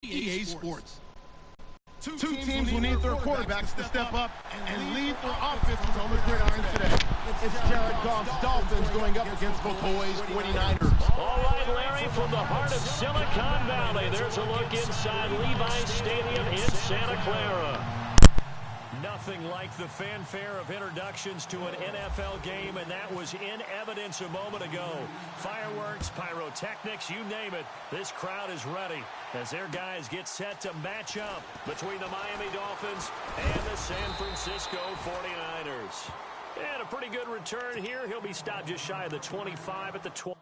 EA Sports. Two teams will need their quarterbacks to step up and lead their offenses on the gridiron today. It's Jared Goff's Dolphins going up against McCoy's 49ers. All right, Larry, from the heart of Silicon Valley, there's a look inside Levi's Stadium in Santa Clara. Nothing like the fanfare of introductions to an NFL game, and that was in evidence a moment ago. Fireworks, pyrotechnics, you name it. This crowd is ready as their guys get set to match up between the Miami Dolphins and the San Francisco 49ers. And a pretty good return here. He'll be stopped just shy of the 25 at the 20.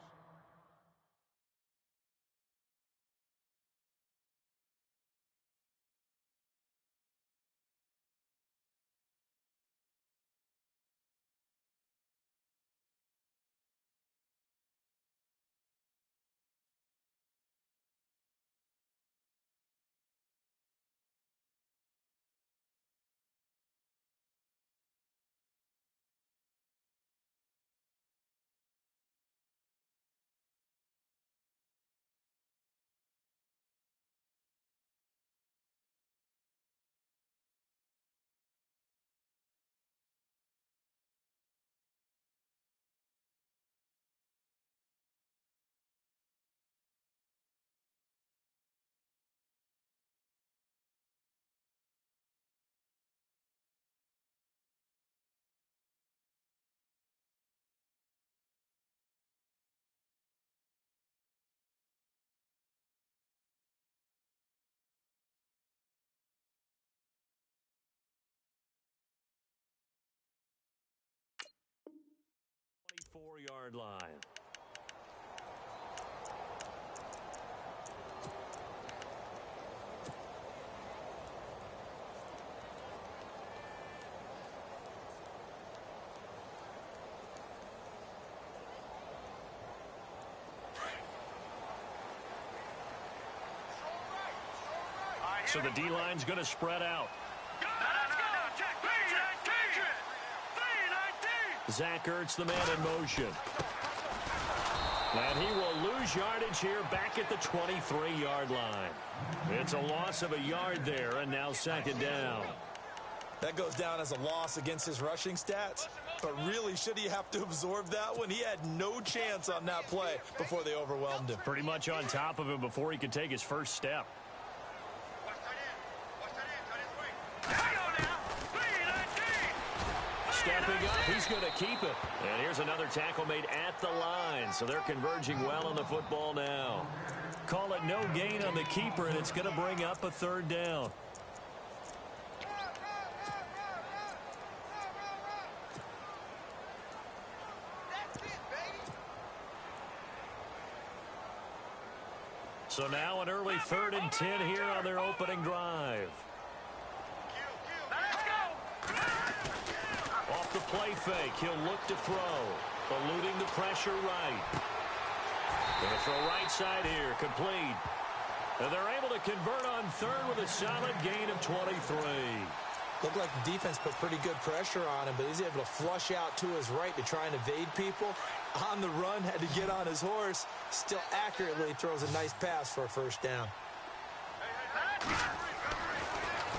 Yard line. So the D-line's going to spread out. Zach Ertz, the man in motion. And he will lose yardage here back at the 23-yard line. It's a loss of a yard there, and now second down. That goes down as a loss against his rushing stats. But really, should he have to absorb that one? He had no chance on that play before they overwhelmed him. Pretty much on top of him before he could take his first step. Stepping up, he's going to keep it. And here's another tackle made at the line. So they're converging well on the football now. Call it no gain on the keeper, and it's going to bring up a third down. So now an early 3rd and 10 here on their opening drive. Off the play fake, he'll look to throw. Eluding the pressure right. Going to throw right side here, complete. And they're able to convert on 3rd with a solid gain of 23. Looked like the defense put pretty good pressure on him, but he's able to flush out to his right to try and evade people. On the run, had to get on his horse. Still accurately throws a nice pass for a first down.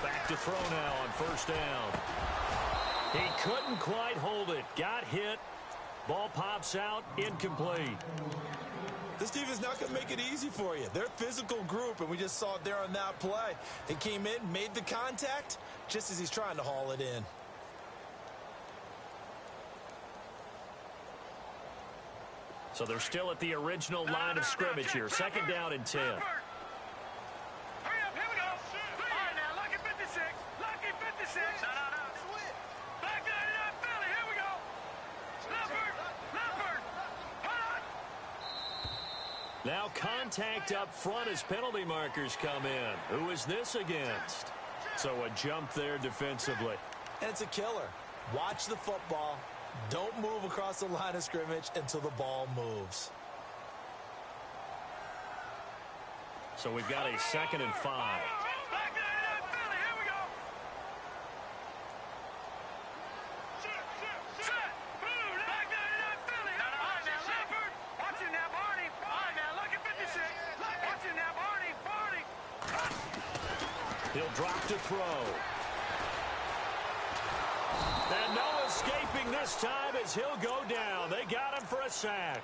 Back to throw now on first down. He couldn't quite hold it. Got hit. Ball pops out. Incomplete. This team is not going to make it easy for you. They're a physical group, and we just saw it there on that play. He came in, made the contact, just as he's trying to haul it in. So they're still at the original line of scrimmage here. 2nd down and 10. Now contact up front as penalty markers come in. Who is this against? So a jump there defensively. And it's a killer. Watch the football. Don't move across the line of scrimmage until the ball moves. So we've got a 2nd and 5. He'll drop to throw. And no escaping this time as he'll go down. They got him for a sack.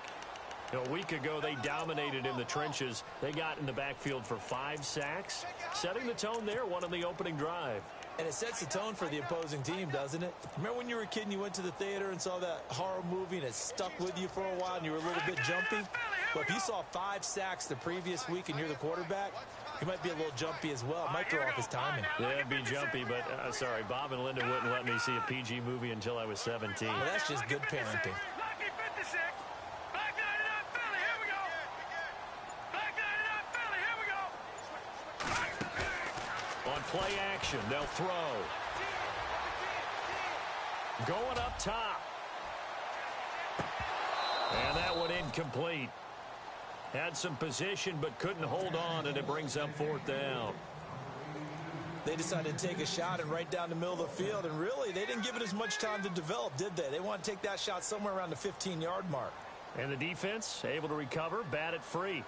A week ago, they dominated in the trenches. They got in the backfield for 5 sacks, setting the tone there, one on the opening drive. And it sets the tone for the opposing team, doesn't it? Remember when you were a kid and you went to the theater and saw that horror movie and it stuck with you for a while and you were a little bit jumpy? Well, if you saw 5 sacks the previous week and you're the quarterback, you might be a little jumpy as well. It might throw off his timing. Yeah, it'd be jumpy, but sorry, Bob and Linda wouldn't let me see a PG movie until I was 17. Well, that's just good parenting. On play action, they'll throw. Going up top. And that one incomplete. Had some position but couldn't hold on, and it brings up 4th down. They decided to take a shot and right down the middle of the field, and really, they didn't give it as much time to develop, did they? They want to take that shot somewhere around the 15-yard mark. And the defense able to recover, bat it free.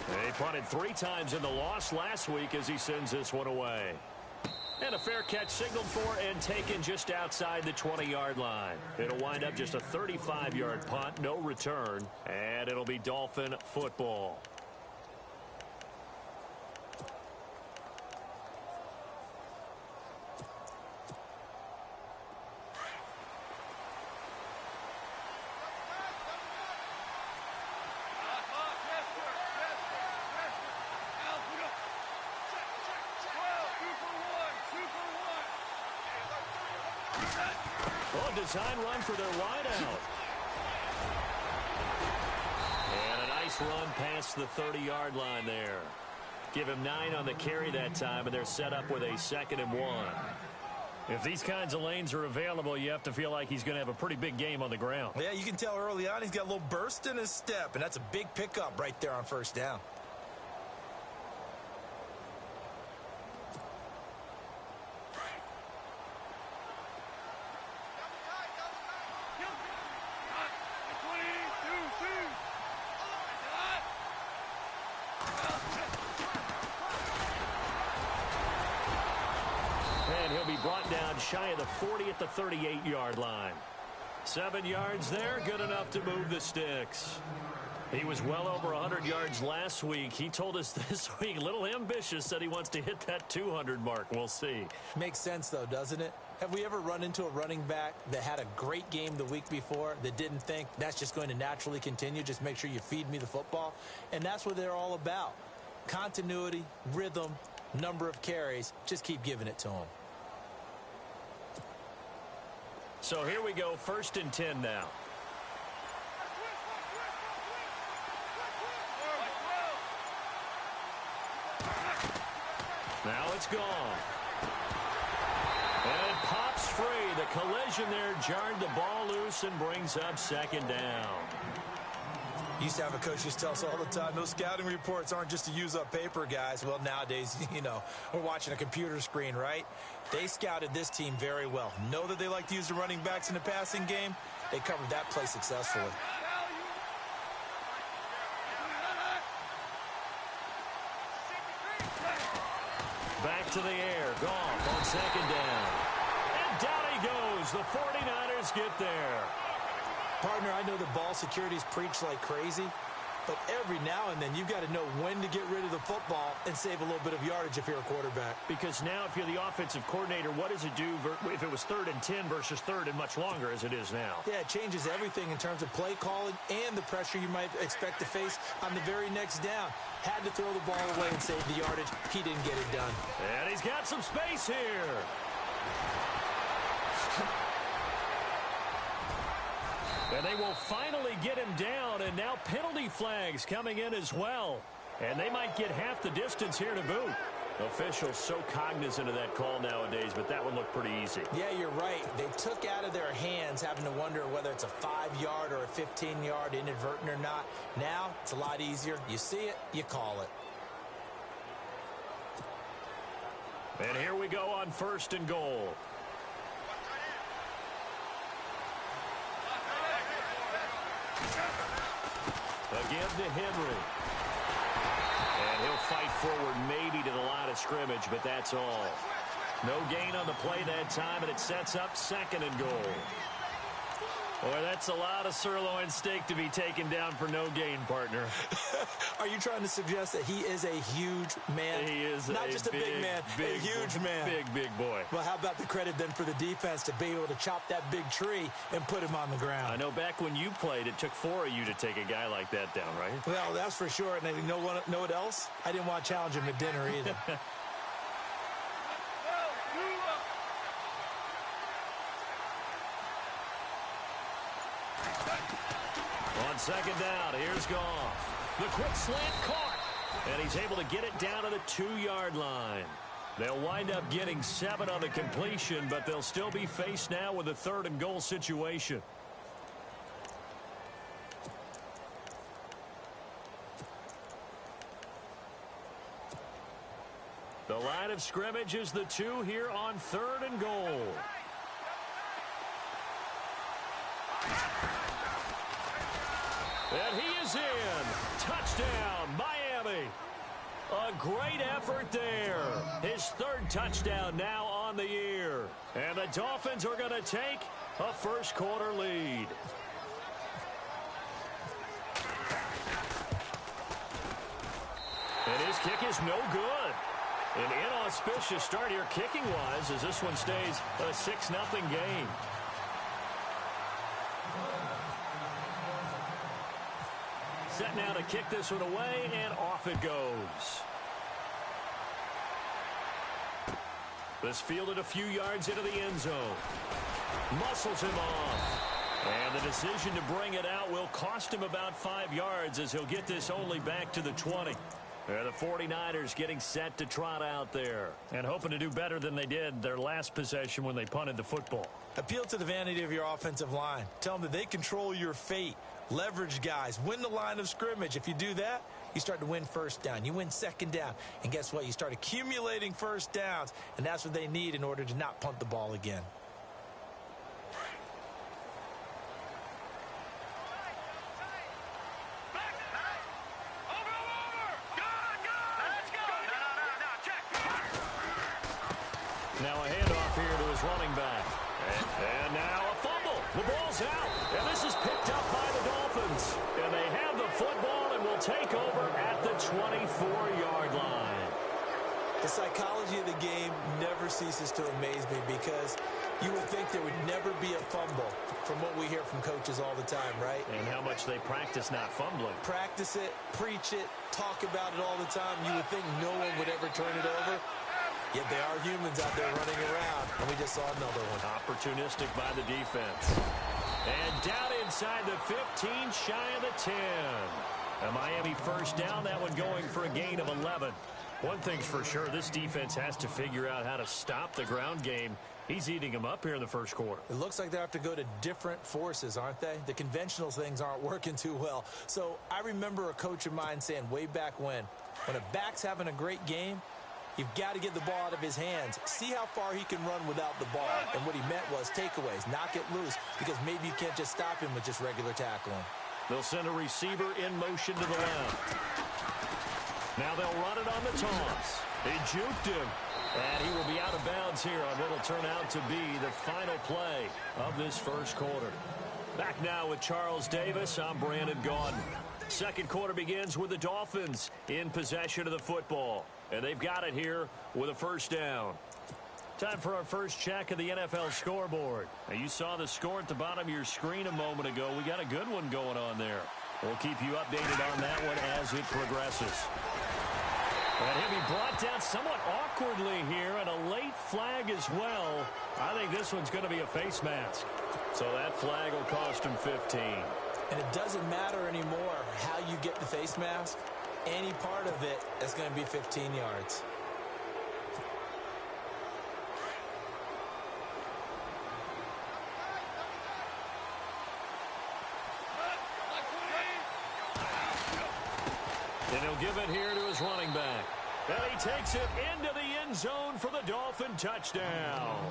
They punted 3 times in the loss last week as he sends this one away. And a fair catch signaled for and taken just outside the 20-yard line. It'll wind up just a 35-yard punt, no return, and it'll be Dolphin football. Design run for their wideout. And a nice run past the 30-yard line there. Give him 9 on the carry that time, and they're set up with a 2nd and 1. If these kinds of lanes are available, you have to feel like he's going to have a pretty big game on the ground. Yeah, you can tell early on he's got a little burst in his step, and that's a big pickup right there on 1st down. Brought down shy of the 40 at the 38-yard line. 7 yards there, good enough to move the sticks. He was well over 100 yards last week. He told us this week, a little ambitious, said he wants to hit that 200 mark. We'll see. Makes sense, though, doesn't it? Have we ever run into a running back that had a great game the week before that didn't think that's just going to naturally continue? Just make sure you feed me the football. And that's what they're all about. Continuity, rhythm, number of carries. Just keep giving it to them. So here we go, 1st and 10 now. Now it's gone. And it pops free. The collision there jarred the ball loose and brings up 2nd down. Used to have a coach just tell us all the time, those scouting reports aren't just to use up paper, guys. Well, nowadays, you know, we're watching a computer screen, right? They scouted this team very well. Know that they like to use the running backs in the passing game. They covered that play successfully. Back to the air. Goff on 2nd down. And down he goes. The 49ers get there. Partner, I know the ball security's preached like crazy, but every now and then you've got to know when to get rid of the football and save a little bit of yardage if you're a quarterback. Because now if you're the offensive coordinator, what does it do if it was 3rd and 10 versus 3rd and much longer as it is now? Yeah, it changes everything in terms of play calling and the pressure you might expect to face on the very next down. Had to throw the ball away and save the yardage. He didn't get it done. And he's got some space here. And they will finally get him down, and now penalty flags coming in as well. And they might get half the distance here to boot. Officials so cognizant of that call nowadays, but that one looked pretty easy. Yeah, you're right. They took out of their hands having to wonder whether it's a 5-yard or a 15-yard inadvertent or not. Now, it's a lot easier. You see it, you call it. And here we go on 1st and goal. Again to Henry. And he'll fight forward maybe to the line of scrimmage, but that's all. No gain on the play that time, and it sets up 2nd and goal. Boy, that's a lot of sirloin steak to be taken down for no gain, partner. Are you trying to suggest that he is a huge man? He is not just a big man, a huge man. Big boy. Well, how about the credit then for the defense to be able to chop that big tree and put him on the ground? I know back when you played, it took 4 of you to take a guy like that down, right? Well, that's for sure. And you know what else? I didn't want to challenge him at dinner either. On 2nd down, here's Goff. The quick slant caught. And he's able to get it down to the 2-yard line. They'll wind up getting 7 on the completion, but they'll still be faced now with a 3rd and goal situation. The line of scrimmage is the 2 here on 3rd and goal. And he is in. Touchdown, Miami. A great effort there. His 3rd touchdown now on the year. And the Dolphins are going to take a first-quarter lead. And his kick is no good. An inauspicious start here kicking-wise as this one stays a 6-0 game. Set now to kick this one away, and off it goes. This fielded a few yards into the end zone. Muscles him off. And the decision to bring it out will cost him about 5 yards as he'll get this only back to the 20. The 49ers getting set to trot out there and hoping to do better than they did their last possession when they punted the football. Appeal to the vanity of your offensive line. Tell them that they control your fate. Leverage guys. Win the line of scrimmage. If you do that, you start to win 1st down. You win 2nd down. And guess what? You start accumulating 1st downs. And that's what they need in order to not punt the ball again. Now a handoff here to his running back. And now a fumble. The ball's out. And this is picked up by the Dolphins. And they have the football and will take over at the 24-yard line. The psychology of the game never ceases to amaze me because you would think there would never be a fumble from what we hear from coaches all the time, right? And how much they practice not fumbling. Practice it, preach it, talk about it all the time. You would think no one would ever turn it over. Yet they are humans out there running around, and we just saw another one. Opportunistic by the defense. And down inside the 15, shy of the 10. A Miami 1st down, that one going for a gain of 11. One thing's for sure, this defense has to figure out how to stop the ground game. He's eating them up here in the 1st quarter. It looks like they have to go to different forces, aren't they? The conventional things aren't working too well. So I remember a coach of mine saying way back when a back's having a great game, you've got to get the ball out of his hands. See how far he can run without the ball. And what he meant was takeaways, knock it loose, because maybe you can't just stop him with just regular tackling. They'll send a receiver in motion to the left. Now they'll run it on the toss. He juked him. And he will be out of bounds here on what will turn out to be the final play of this 1st quarter. Back now with Charles Davis. I'm Brandon Gaudin. 2nd quarter begins with the Dolphins in possession of the football. And they've got it here with a 1st down. Time for our first check of the NFL scoreboard. Now, you saw the score at the bottom of your screen a moment ago. We got a good one going on there. We'll keep you updated on that one as it progresses. And he'll be brought down somewhat awkwardly here, and a late flag as well. I think this one's going to be a face mask. So that flag will cost him 15. And it doesn't matter anymore how you get the face mask. Any part of it is going to be 15 yards. And he'll give it here to his running back. And he takes it into the end zone for the Dolphin touchdown.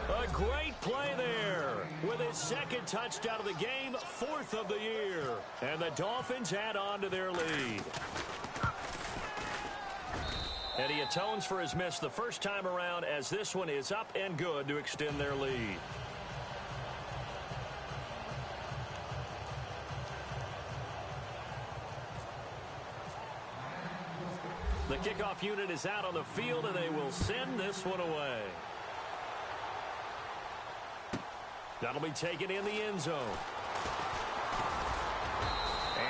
A great play there with his second touchdown of the game, 4th of the year. And the Dolphins add on to their lead. And he atones for his miss the first time around as this one is up and good to extend their lead. The kickoff unit is out on the field, and they will send this one away. That'll be taken in the end zone.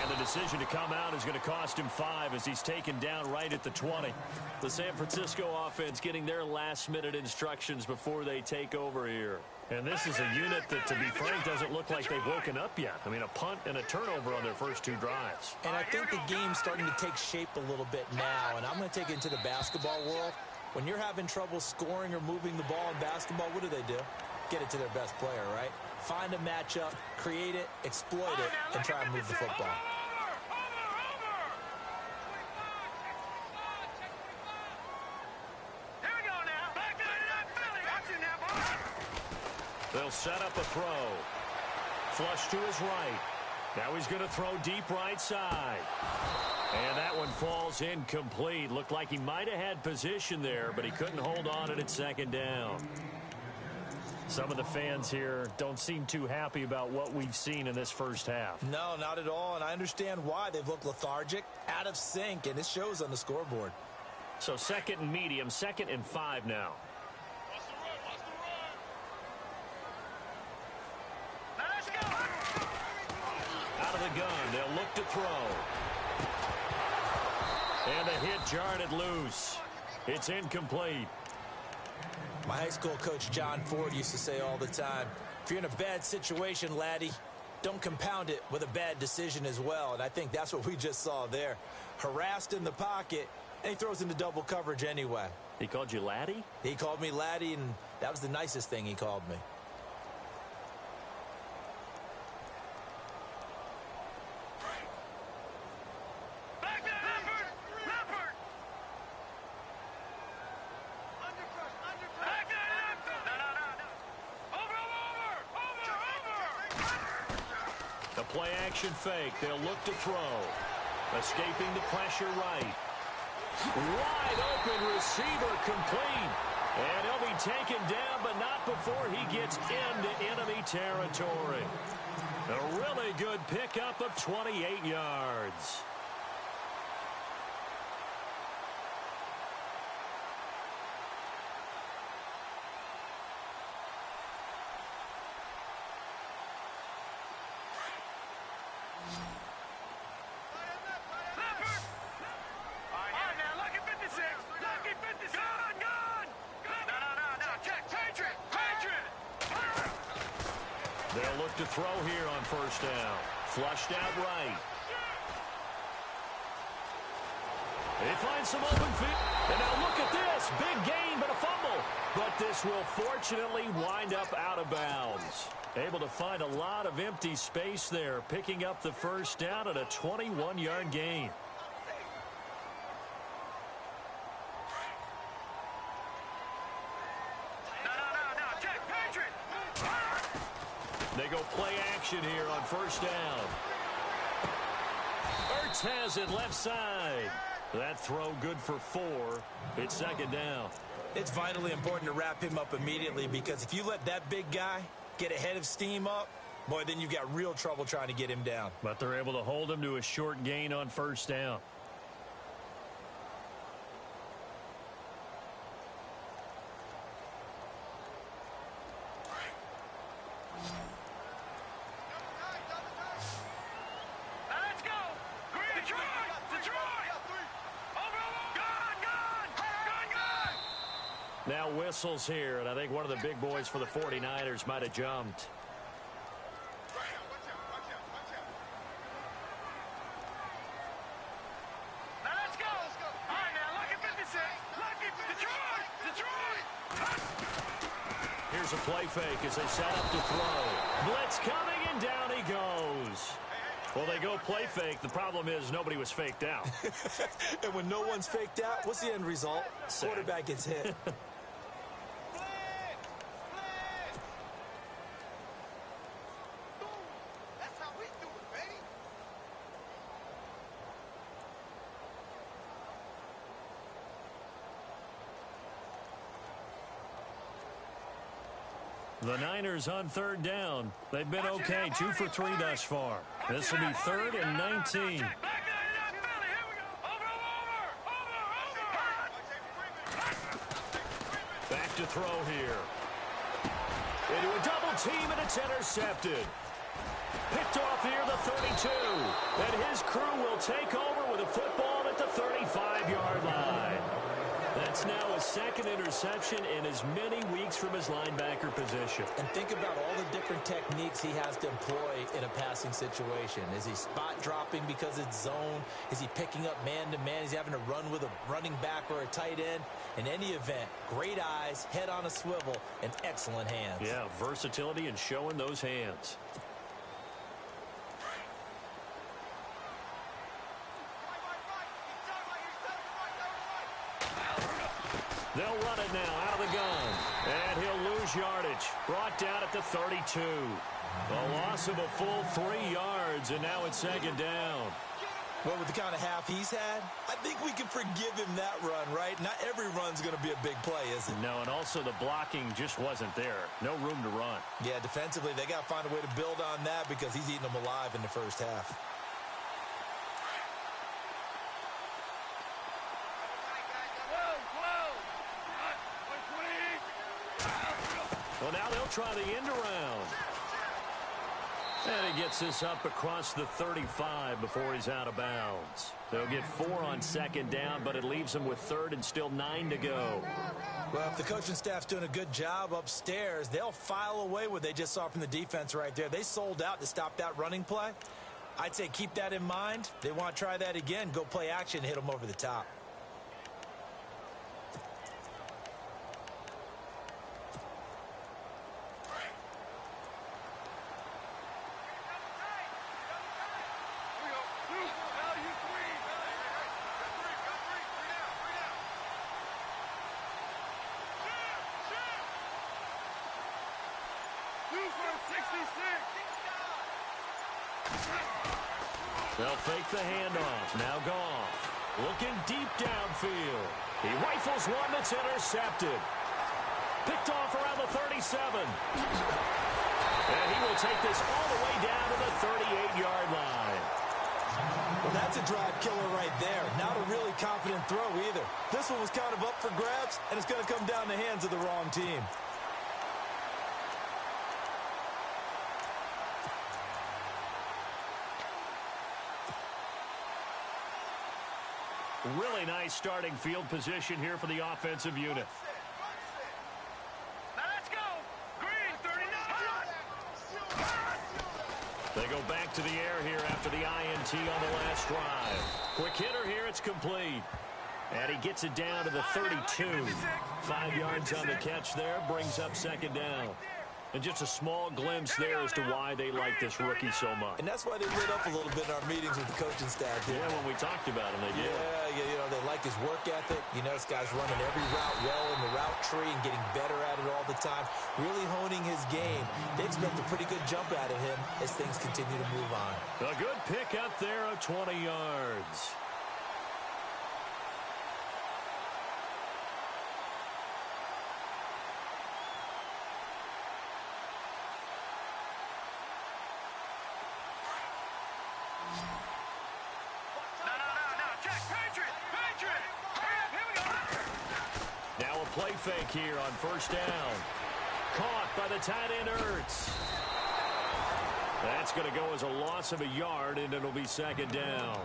And the decision to come out is going to cost him 5 as he's taken down right at the 20. The San Francisco offense getting their last-minute instructions before they take over here. And this is a unit that, to be frank, doesn't look like they've woken up yet. I mean, a punt and a turnover on their first 2 drives. And I think the game's starting to take shape a little bit now. And I'm going to take it into the basketball world. When you're having trouble scoring or moving the ball in basketball, what do? Get it to their best player, right? Find a matchup, create it, exploit it, and try and move the football. They'll set up a throw. Flush to his right. Now he's going to throw deep right side. And that one falls incomplete. Looked like he might have had position there, but he couldn't hold on at second down. Some of the fans here don't seem too happy about what we've seen in this first half. No, not at all, and I understand why. They've looked lethargic, out of sync, and it shows on the scoreboard. So 2nd and medium, 2nd and 5 now. Out of the gun, they'll look to throw. And the hit jarred it loose. It's incomplete. My high school coach, John Ford, used to say all the time, if you're in a bad situation, laddie, don't compound it with a bad decision as well. And I think that's what we just saw there. Harassed in the pocket, and he throws into double coverage anyway. He called you laddie? He called me laddie, and that was the nicest thing he called me. Play action fake. They'll look to throw. Escaping the pressure right. Wide open receiver complete. And he'll be taken down, but not before he gets into enemy territory. A really good pickup of 28 yards. They'll look to throw here on first down. Flushed out right. They find some open feet. And now look at this. Big gain, but a fumble. But this will fortunately wind up out of bounds. Able to find a lot of empty space there, picking up the first down at a 21-yard gain. They go play action here on first down. Ertz has it left side. That throw good for 4. It's second down. It's vitally important to wrap him up immediately because if you let that big guy get ahead of steam up, boy, then you've got real trouble trying to get him down. But they're able to hold him to a short gain on first down. Now whistles here, and I think one of the big boys for the 49ers might have jumped. Let's go. All right, now, lucky 56. Lucky Detroit. Here's a play fake as they set up to throw. Blitz coming, and down he goes. Well, they go play fake. The problem is nobody was faked out. And when no one's faked out, what's the end result? Quarterback gets hit. The Niners on third down. They've been okay, 2 for 3 thus far. This will be 3rd and 19. Back to throw here. Into a double team, and it's intercepted. Picked off here, the 32. And his crew will take over with a football at the 35-yard line. That's now his 2nd interception in as many weeks from his linebacker position. And think about all the different techniques he has to employ in a passing situation. Is he spot dropping because it's zone? Is he picking up man-to-man? Is he having to run with a running back or a tight end? In any event, great eyes, head on a swivel, and excellent hands. Yeah, versatility and showing those hands. They'll run it now out of the gun. And he'll lose yardage. Brought down at the 32. A loss of a full 3 yards, and now it's 2nd down. Well, with the kind of half he's had, I think we can forgive him that run, right? Not every run's going to be a big play, is it? No, and also the blocking just wasn't there. No room to run. Yeah, defensively, they got to find a way to build on that because he's eating them alive in the first half. Well, now they'll try the end around. And he gets this up across the 35 before he's out of bounds. They'll get 4 on 2nd down, but it leaves them with 3rd and still 9 to go. Well, if the coaching staff's doing a good job upstairs, they'll file away what they just saw from the defense right there. They sold out to stop that running play. I'd say keep that in mind. They want to try that again. Go play action, hit them over the top. They'll fake the handoff. Now Goff. Looking deep downfield. He rifles one that's intercepted. Picked off around the 37. And he will take this all the way down to the 38-yard line. Well, that's a drive killer right there. Not a really confident throw either. This one was kind of up for grabs, and it's going to come down the hands of the wrong team. Really nice starting field position here for the offensive unit. Now let's go. Green, 39. They go back to the air here after the INT on the last drive. Quick hitter here, it's complete. And he gets it down to the 32. 5 yards on the catch there, brings up 2nd down. And just a small glimpse there as to why they like this rookie so much. And that's why they lit up a little bit in our meetings with the coaching staff. Yeah, when we talked about him, they did. Yeah, you know, they like his work ethic. You know, this guy's running every route well in the route tree and getting better at it all the time. Really honing his game. They expect a pretty good jump out of him as things continue to move on. A good pick up there of 20 yards. Now a play fake here on 1st down. Caught by the tight end Ertz. That's going to go as a loss of a yard, and it'll be 2nd down.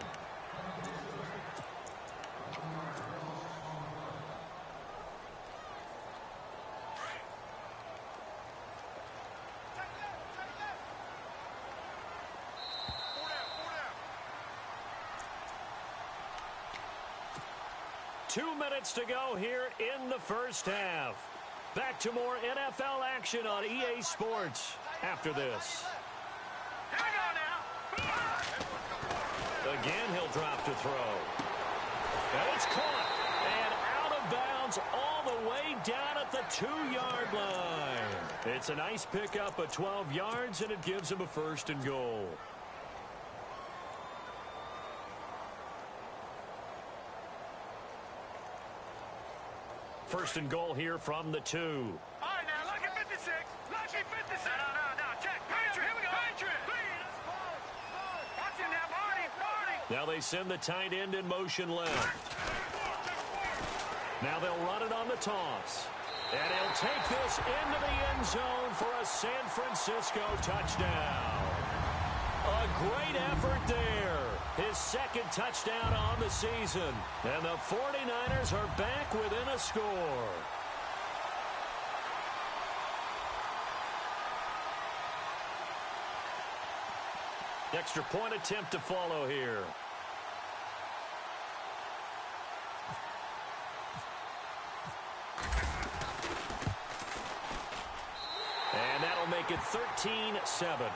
Two minutes to go here in the first half. Back to more NFL action on EA Sports after this. Here we go now. Again, he'll drop to throw. And it's caught. And out of bounds all the way down at the 2-yard line. It's a nice pickup of 12 yards, and it gives him a 1st and goal. First and goal here from the 2. All right, now, lucky 56. Lucky 56. No. Check. Patriot. Here we go. Patriot. Watch him now, Barney. Now they send the tight end in motion left. Now they'll run it on the toss. And he'll take this into the end zone for a San Francisco touchdown. A great effort there. His 2nd touchdown on the season. And the 49ers are back within a score. Extra point attempt to follow here. And that'll make it 13-7.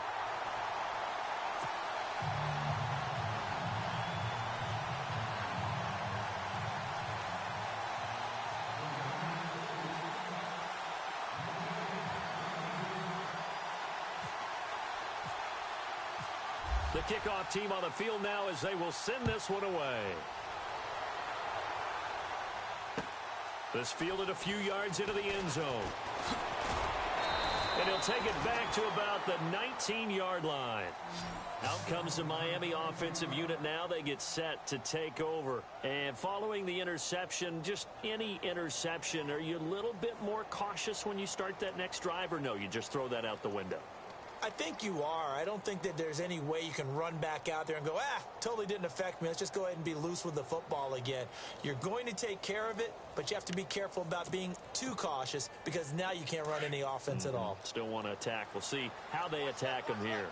The kickoff team on the field now as they will send this one away. This fielded a few yards into the end zone. And he'll take it back to about the 19-yard line. Out comes the Miami offensive unit now. They get set to take over. And following the interception, just any interception, are you a little bit more cautious when you start that next drive, or no, you just throw that out the window? I think you are. I don't think that there's any way you can run back out there and go, totally didn't affect me. Let's just go ahead and be loose with the football again. You're going to take care of it, but you have to be careful about being too cautious because now you can't run any offense at all. Still want to attack. We'll see how they attack him here.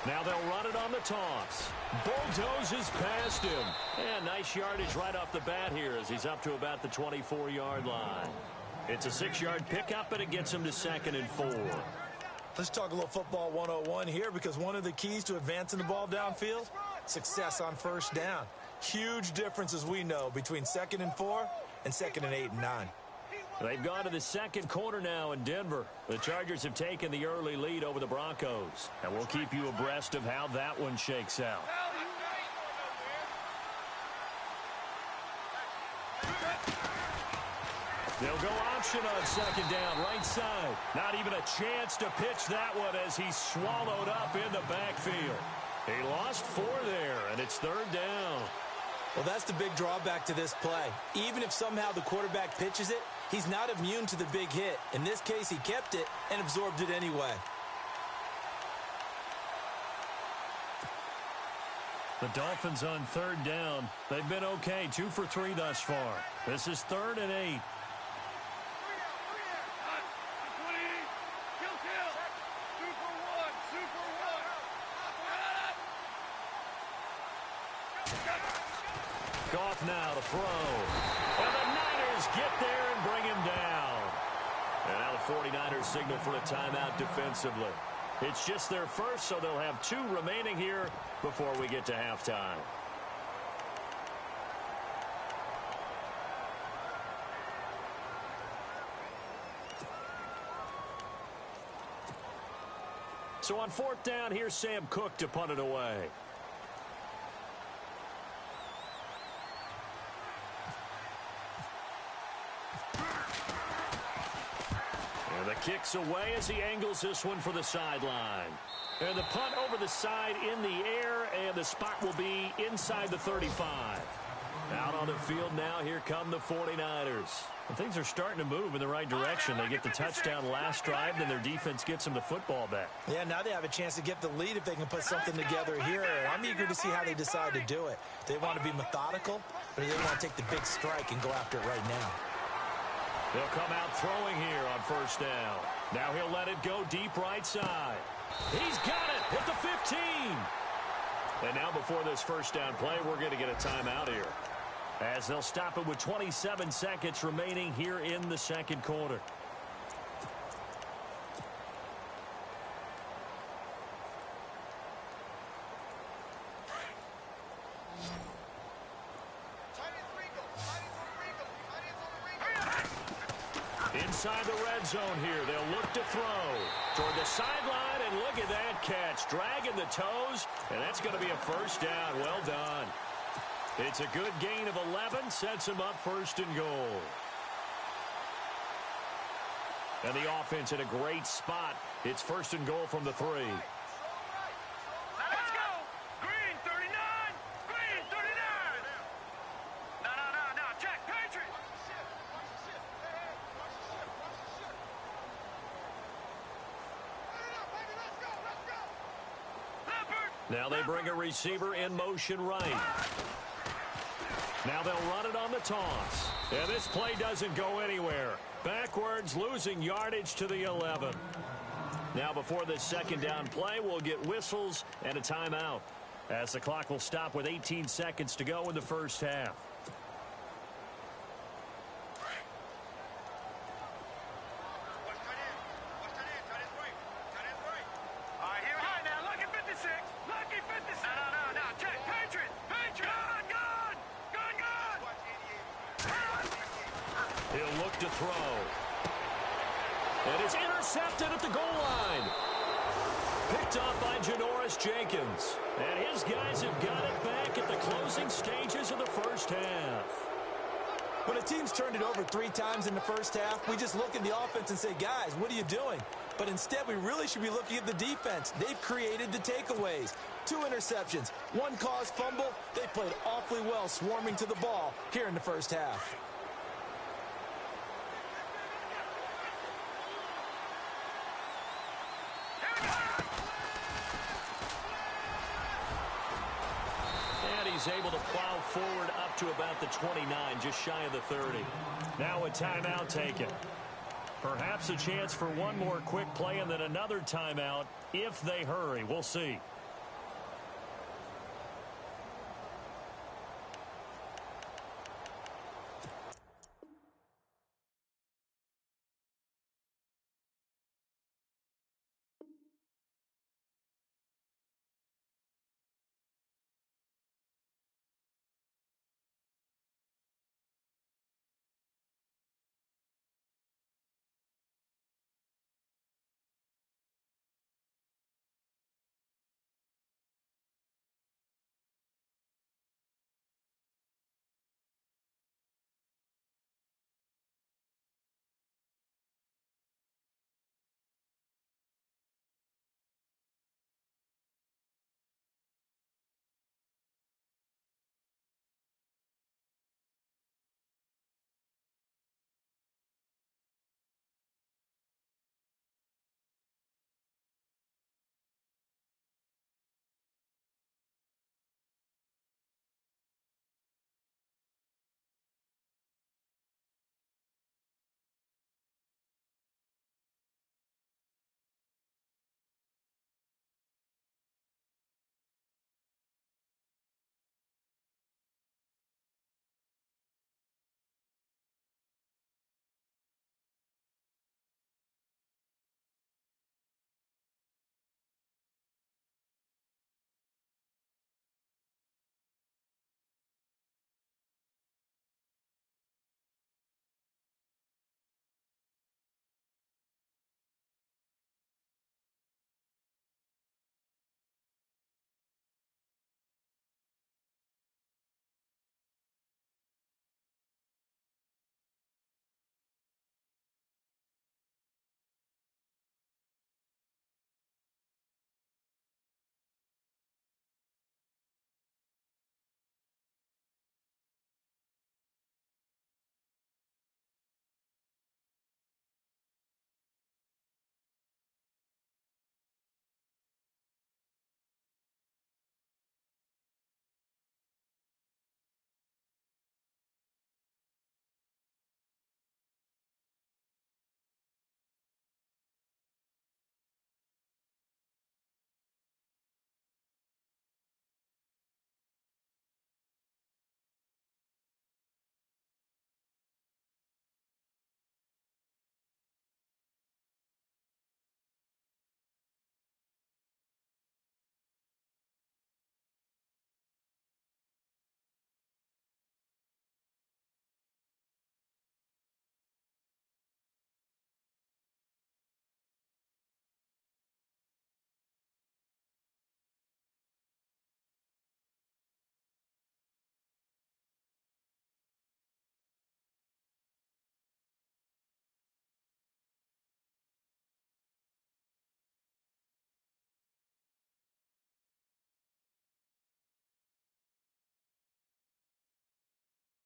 Now they'll run it on the toss. Bulldozes past him. And nice yardage right off the bat here as he's up to about the 24-yard line. It's a 6-yard pickup, and it gets him to 2nd and 4. Let's talk a little football 101 here because one of the keys to advancing the ball downfield, success on 1st down. Huge difference, as we know, between 2nd and 4 and 2nd and 8 and 9. They've gone to the 2nd quarter now in Denver. The Chargers have taken the early lead over the Broncos. And we'll keep you abreast of how that one shakes out. They'll go option on 2nd down, right side. Not even a chance to pitch that one as he's swallowed up in the backfield. He lost 4 there, and it's 3rd down. Well, that's the big drawback to this play. Even if somehow the quarterback pitches it, he's not immune to the big hit. In this case, he kept it and absorbed it anyway. The Dolphins on 3rd down. They've been okay, 2 for 3 thus far. This is 3rd and 8. Goff now to throw. And the Niners get there and bring him down. And now the 49ers signal for a timeout defensively. It's just their first, so they'll have 2 remaining here before we get to halftime. So on 4th down, here's Sam Cook to punt it away. Kicks away as he angles this one for the sideline. And the punt over the side in the air, and the spot will be inside the 35. Out on the field now, here come the 49ers. And things are starting to move in the right direction. They get the touchdown last drive, then their defense gets them the football back. Yeah, now they have a chance to get the lead if they can put something together here. And I'm eager to see how they decide to do it. They want to be methodical, or they want to take the big strike and go after it right now. They'll come out throwing here on 1st down. Now he'll let it go deep right side. He's got it at the 15. And now before this 1st down play, we're going to get a timeout here. as they'll stop it with 27 seconds remaining here in the second quarter. Inside the red zone here, they'll look to throw toward the sideline, and look at that catch, dragging the toes, and that's going to be a first down. Well done. It's a good gain of 11, sets him up first and goal. And the offense in a great spot. It's first and goal from the 3. Let's go! Green 39! Green 39! No, check, Patriot! Now they bring a receiver in motion right. Now they'll run it on the toss. And this play doesn't go anywhere. Backwards, losing yardage to the 11. Now before this second down play, we'll get whistles and a timeout, as the clock will stop with 18 seconds to go in the first half. He'll look to throw. And it's intercepted at the goal line. Picked up by Janoris Jenkins. And his guys have got it back at the closing stages of the first half. When a team's turned it over 3 times in the first half, we just look at the offense and say, guys, what are you doing? But instead, we really should be looking at the defense. They've created the takeaways. 2 interceptions, 1 caused fumble. They played awfully well swarming to the ball here in the first half. He's able to plow forward up to about the 29, just shy of the 30. Now a timeout taken. Perhaps a chance for one more quick play and then another timeout if they hurry. We'll see.